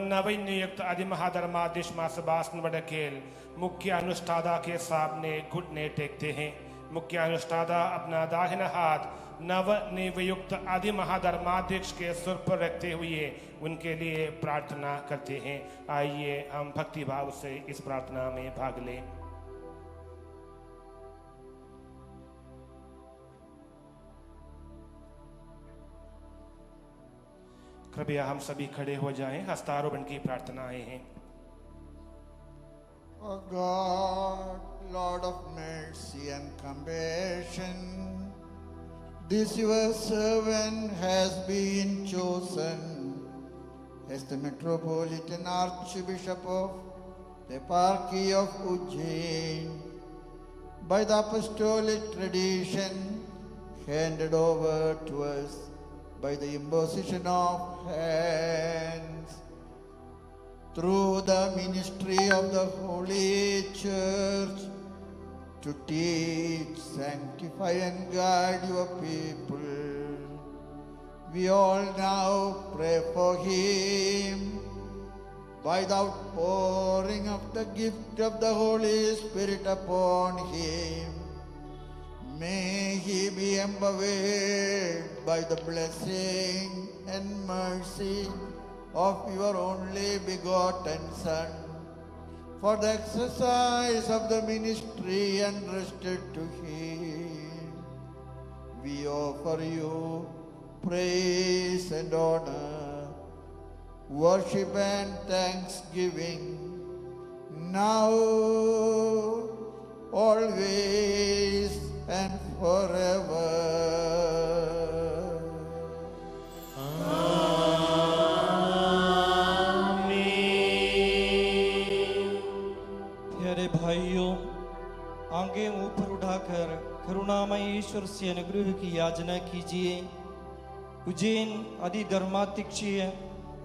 नवनियुक्त अधिमहाधर्माधीश मां सेबास्टियन वडकेल मुख्य अनुष्ठाता के सामने घुटने टेकते हैं। मुख्य अनुष्ठाता अपना दाहिना हाथ नवनियुक्त अधिमहाधर्माध्यक्ष के सिर पर रखते हुए उनके लिए प्रार्थना करते हैं। आइए हम भक्ति भाव से इस प्रार्थना में भाग लें। कृपया हम सभी खड़े हो जाएं, हस्तारोपण की प्रार्थनाएं हैं। O God, Lord of mercy and compassion, this your servant has been chosen as the Metropolitan Archbishop of the Eparchy of Ujjain by the apostolic tradition handed over to us by the imposition of hands. Through the ministry of the Holy Church, to teach, sanctify and guide your people, we all now pray for him by the outpouring of the gift of the Holy Spirit upon him. May he be empowered by the blessing and mercy of your only begotten Son, for the exercise of the ministry entrusted to him. We offer you praise and honor, worship and thanksgiving, now, always, and forever. प्यारे भाइयों, आंखें ऊपर उठाकर करुणामय ईश्वर से अनुग्रह की याचना कीजिए। उज्जैन अधिधर्माध्यक्षीय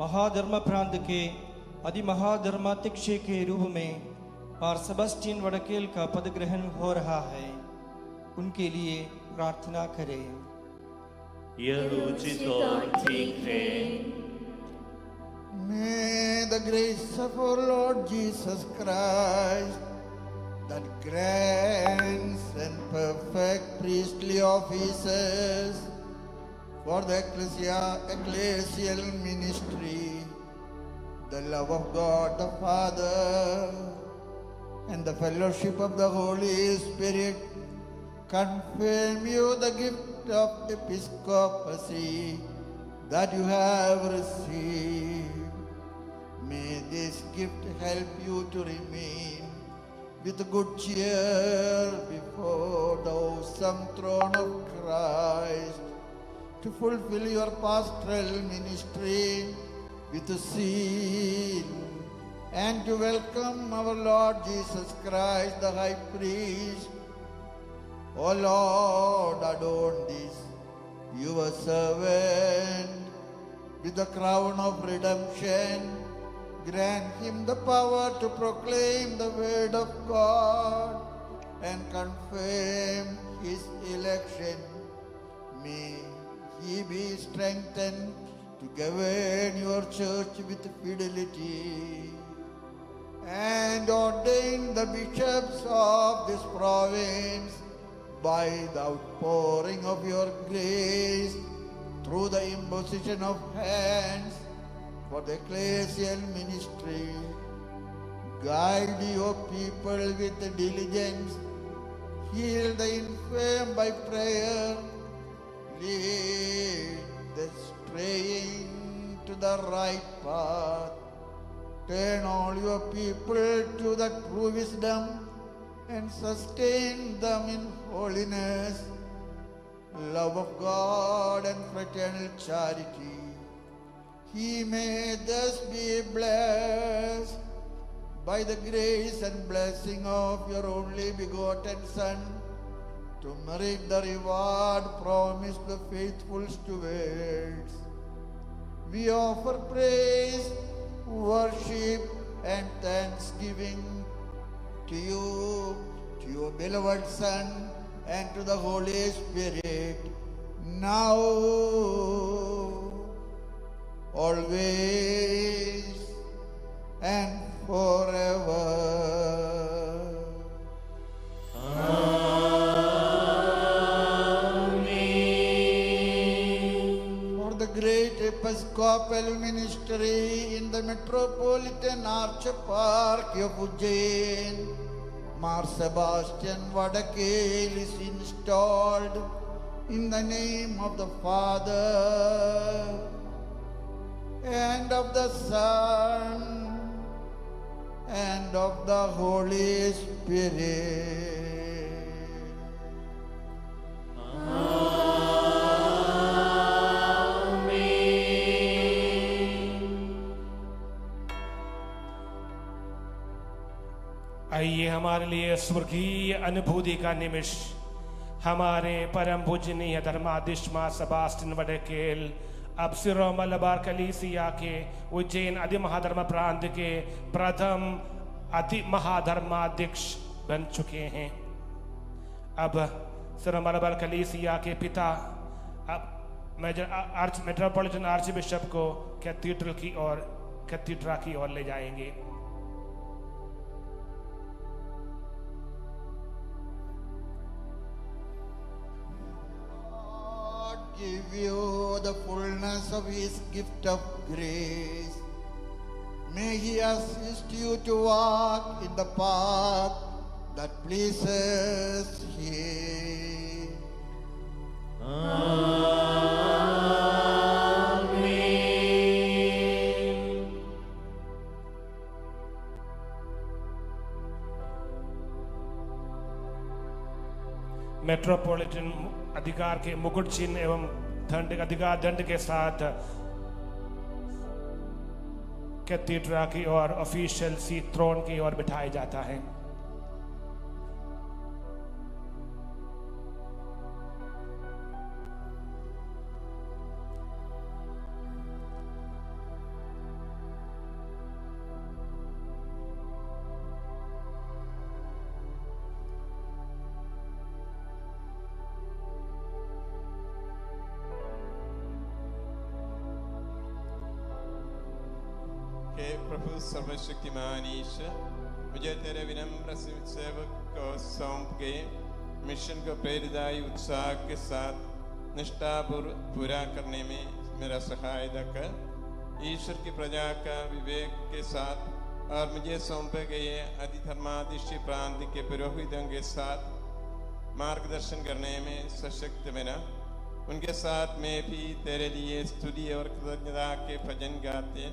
महाधर्म प्रांत के अधिमहाधर्माध्यक्ष के रूप में मां सेबास्टियन वडकेल का पद ग्रहण हो रहा है, उनके लिए प्रार्थना करें। यह उचित और ठीक है। May the grace of our Lord Jesus Christ, that grants and perfect priestly offices for the ecclesial ministry, the love of God the Father, and the fellowship of the Holy Spirit confirm you the gift of episcopacy that you have received. May this gift help you to remain with good cheer before the awesome throne of Christ, to fulfill your pastoral ministry with zeal, and to welcome our Lord Jesus Christ, the High Priest. O Lord, adorn this, your servant, with the crown of redemption. Grant him the power to proclaim the word of God and confirm his election. May he be strengthened to govern your church with fidelity, and ordain the bishops of this province by the outpouring of your grace through the imposition of hands for the ecclesial ministry. Guide your people with diligence, heal the infirm by prayer, lead the straying to the right path, turn all your people to the true wisdom, and sustain them in holiness, love of God and fraternal charity. He may thus be blessed by the grace and blessing of your only begotten Son, to merit the reward promised the faithful stewards. We offer praise, worship, and thanksgiving to you, to your beloved Son, and to the Holy Spirit, now, always, Episcopal ministry in the Metropolitan Archpark of Ujjain, Mar Sebastian Vadakel is installed in the name of the Father and of the Son and of the Holy Spirit. आइए हमारे लिए स्वर्गीय अनुभूति का निमिष हमारे परम पूजनीय धर्माधीश मां सेबास्टियन वडकेल अब सिरो मलबार कलीसिया के उज्जैन आदि महाधर्म प्रांत के प्रथम अति महाधर्माध्यक्ष बन चुके हैं। अब सिरो मलबार कलीसिया के पिता अब मेट्रोपॉलिटन आर्च बिशप को कैथीड्रा की ओर ले जाएंगे। Give you the fullness of His gift of grace. May He assist you to walk in the path that pleases Him. Metropolitan अधिकार के मुकुट चिन्ह एवं दंड के साथ कैथीड्रा की ओर ऑफिशियल सी थ्रोन की ओर बिठाया जाता है। प्रभु सर्वशक्तिमान ईश्वर, मुझे तेरे विनम्र सेवक को सौंप के मिशन को प्रेरिताई उत्साह के साथ निष्ठापूर्वक पूरा करने में मेरा सहायता कर। ईश्वर की प्रजा का विवेक के साथ और मुझे सौंपे गए अधिधर्माधीश प्रांत के पुरोहितों के साथ मार्गदर्शन करने में सशक्त बना। उनके साथ मैं भी तेरे लिए स्तुति और कृतज्ञता के भजन गाते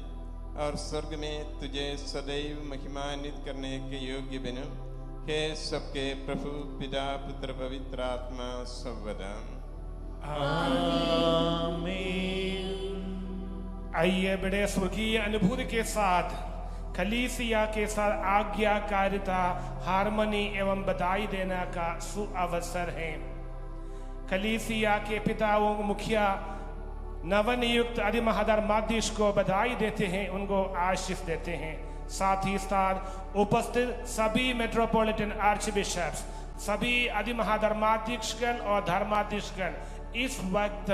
और स्वर्ग में तुझे सदैव महिमान्वित करने के योग्य बनूं। हे सबके प्रभु पिता पुत्र पवित्र आत्मा सर्वदा आमीन। आइए बड़े स्वर्गीय अनुभूति के साथ कलीसिया के साथ आज्ञाकारिता, हार्मनी एवं बधाई देना का सुअवसर है। कलीसिया के पिताओं मुखिया नवनियुक्त आदि महाधर्माधीश को बधाई देते हैं, उनको आशीष देते हैं। साथ ही साथ उपस्थित सभी मेट्रोपॉलिटन आर्च बिशप्स, सभी आदि महाधर्माधीशगण और धर्माधीशगण इस वक्त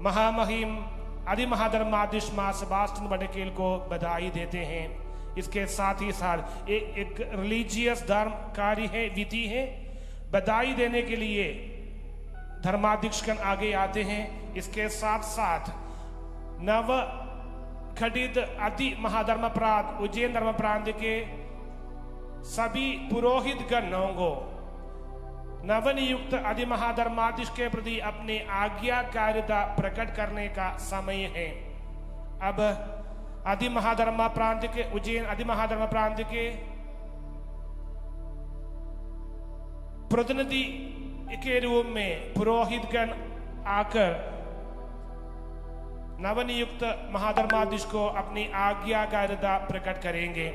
महामहिम आदि महाधर्माधीश मां सेबास्टियन वडकेल को बधाई देते हैं। इसके साथ ही साथ एक रिलीजियस धर्म कार्य है, विधि है। बधाई देने के लिए धर्माध्यक्षगण आगे आते हैं। इसके साथ साथ नव खडित अति महाधर्म प्रांत उज्जैन धर्म प्रांत के सभी पुरोहित गणों को नवनियुक्त आदि महाधर्माधीश के प्रति अपनी आज्ञाकारिता प्रकट करने का समय है। अब आदि महाधर्म प्रांत के उज्जैन आदि महाधर्म प्रांत के प्रतिनिधि के रूप में पुरोहितगण आकर नवनियुक्त महाधर्माधीश को अपनी आज्ञाकारिता प्रकट करेंगे।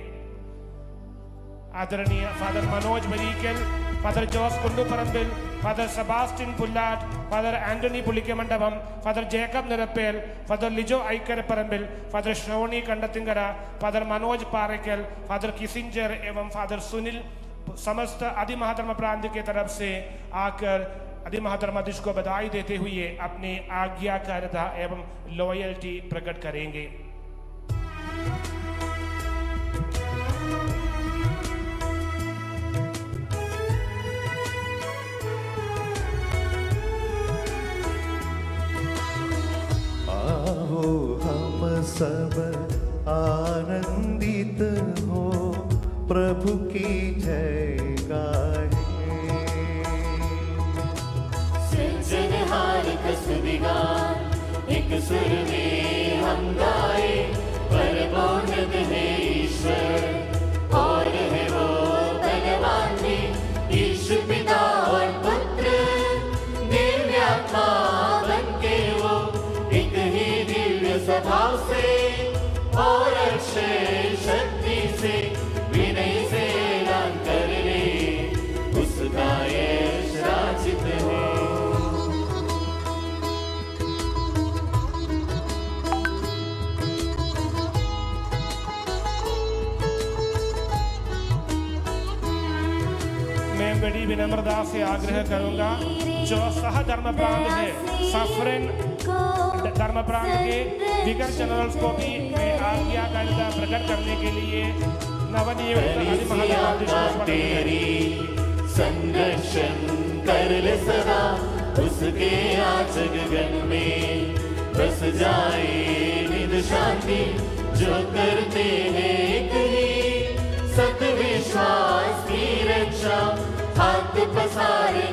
आदरणीय father Manoj Varikel, father Jose Kundu Parambil, father Sebastian Pullatt, father Antony Pulike Mandapam, father Jacob Nirappel, father Lijo Aikar Parambil, father Shravani Kandathingara, father Manoj Parekel, father Kissinger एवं फादर सुनील समस्त आदि महाधर्म प्रांत के तरफ से आकर आदि महाधर्माधीश को बधाई देते हुए अपनी आज्ञाकारिता एवं लॉयल्टी प्रकट करेंगे। सब आनंदित हो, प्रभु की जय गाएं। सृजनहार का स्तुतिगान एक सुर में हम गाए, परमोन्नत है ईश्वर और है वो बलवान भी, ईश्वर पिता और पुत्र दिव्य आत्मा बनके वो एक ही दिव्य स्वभाव से और अक्षय शक्ति से विनय से ऐलान कर ले, उसका यश राजित है। मैं बड़ी विनम्रता से आग्रह करूंगा, जो सह धर्म प्रांत है, सफरेन धर्म प्रांत के बिगर जनरल्स को भी मैं आज्ञाकारिता प्रकट करने के लिए नवनियुक्त आदि महाधर्माध्यक्ष तेरी संरक्षण कर ले सदा, उसके आचक गण में बस जाए निध शांति, जो करते हैं एक ही सत्य विश्वास की रक्षा, हाथ पसारे